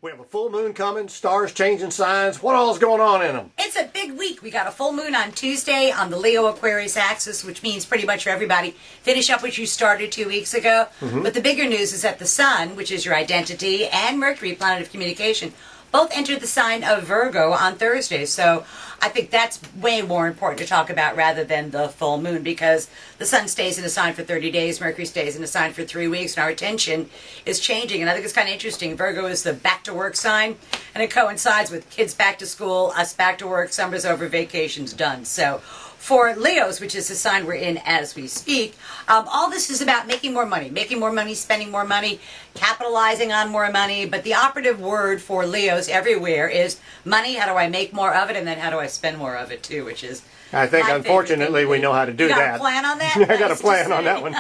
We have a full moon coming, stars changing signs. What all's going on in them? It's a big week. We got a full moon on Tuesday on the Leo Aquarius axis, which means pretty much for everybody, finish up what you started 2 weeks ago. But the bigger news is that the sun, which is your identity, and Mercury, planet of communication, both entered the sign of Virgo on Thursday. So I think that's way more important to talk about rather than the full moon, because the sun stays in a sign for 30 days, Mercury stays in a sign for 3 weeks, and our attention is changing. And I think it's kind of interesting. Virgo is the back to work sign, and it coincides with kids back to school, us back to work, summer's over, vacation's done. So for Leos, which is the sign we're in as we speak, all this is about making more money, spending more money, capitalizing on more money. But the operative word for Leos everywhere is money. How do I make more of it? And then how do I spend more of it too, which is I think, unfortunately, we know how to do that. You got a plan on that? I got a plan on that one.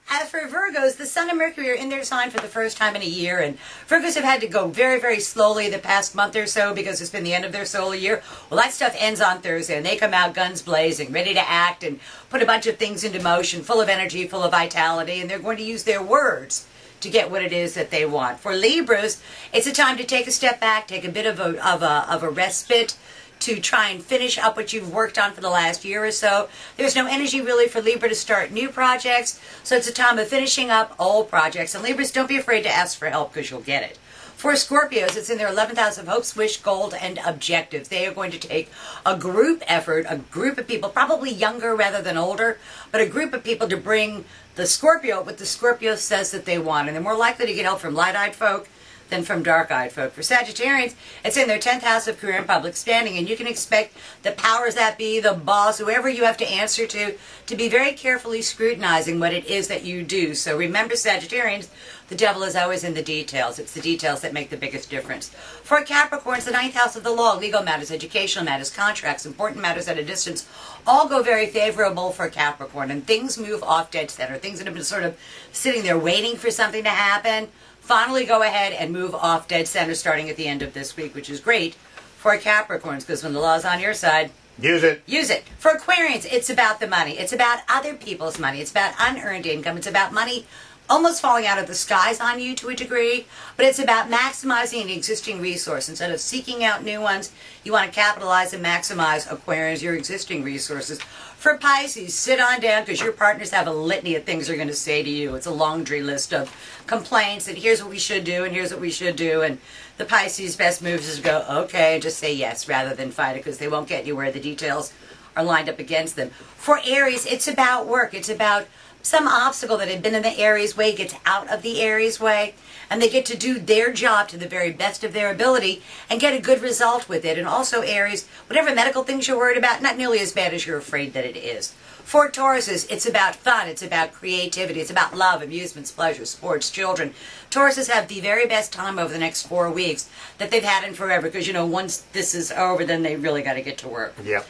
As for Virgos, the Sun and Mercury are in their sign for the first time in a year, and Virgos have had to go very, very slowly the past month or so because it's been the end of their solar year. Well, that stuff ends on Thursday, and they come out guns blazing, ready to act and put a bunch of things into motion, full of energy, full of vitality, and they're going to use their words to get what it is that they want. For Libras, it's a time to take a step back, take a bit of a respite, to try and finish up what you've worked on for the last year or so. There's no energy really for Libra to start new projects, so it's a time of finishing up old projects. And Libras, don't be afraid to ask for help because you'll get it. For Scorpios, it's in their 11th house of hopes, wish, goals, and objectives. They are going to take a group effort, a group of people, probably younger rather than older, but a group of people to bring the Scorpio what the Scorpio says that they want. And they're more likely to get help from light-eyed folk than from dark-eyed folk. For Sagittarians, it's in their 10th house of career and public standing, and you can expect the powers that be, the boss, whoever you have to answer to be very carefully scrutinizing what it is that you do. So remember, Sagittarians, the devil is always in the details. It's the details that make the biggest difference. For Capricorns, the 9th house of the law, legal matters, educational matters, contracts, important matters at a distance, all go very favorable for Capricorn, and things move off dead center. Things that have been sort of sitting there waiting for something to happen finally go ahead and move off dead center starting at the end of this week, which is great for Capricorns, because when the law's on your side, use it. Use it. For Aquarians, it's about the money. It's about other people's money. It's about unearned income. It's about money almost falling out of the skies on you to a degree, but it's about maximizing an existing resource. Instead of seeking out new ones, you want to capitalize and maximize, Aquarians, your existing resources. For Pisces, sit on down because your partners have a litany of things they're going to say to you. It's a laundry list of complaints and here's what we should do and here's what we should do. And the Pisces' best moves is to go, okay, and just say yes rather than fight it, because they won't get you where the details are lined up against them. For Aries, it's about work. It's about some obstacle that had been in the Aries way gets out of the Aries way, and they get to do their job to the very best of their ability and get a good result with it. And also, Aries, whatever medical things you're worried about, not nearly as bad as you're afraid that it is. For Tauruses, it's about fun, it's about creativity, it's about love, amusements, pleasure, sports, children. Tauruses have the very best time over the next 4 weeks that they've had in forever, because, you know, once this is over, then they really got to get to work. Yep.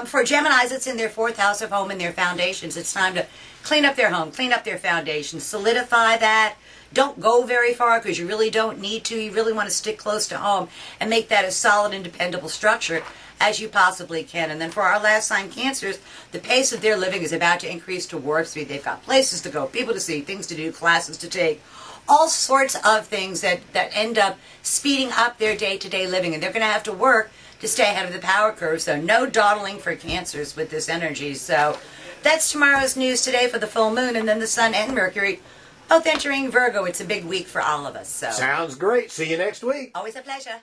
For Geminis, it's in their 4th house of home and their foundations. It's time to clean up their home, clean up their foundations, solidify that. Don't go very far because you really don't need to. You really want to stick close to home and make that a solid and dependable structure as you possibly can. And then for our last sign, Cancers, the pace of their living is about to increase to warp speed. They've got places to go, people to see, things to do, classes to take, all sorts of things that end up speeding up their day-to-day living. And they're going to have to work to stay ahead of the power curve. So no dawdling for Cancers with this energy. So that's tomorrow's news today for the full moon, and then the Sun and Mercury both entering Virgo. It's a big week for all of us. So sounds great. See you next week. Always a pleasure.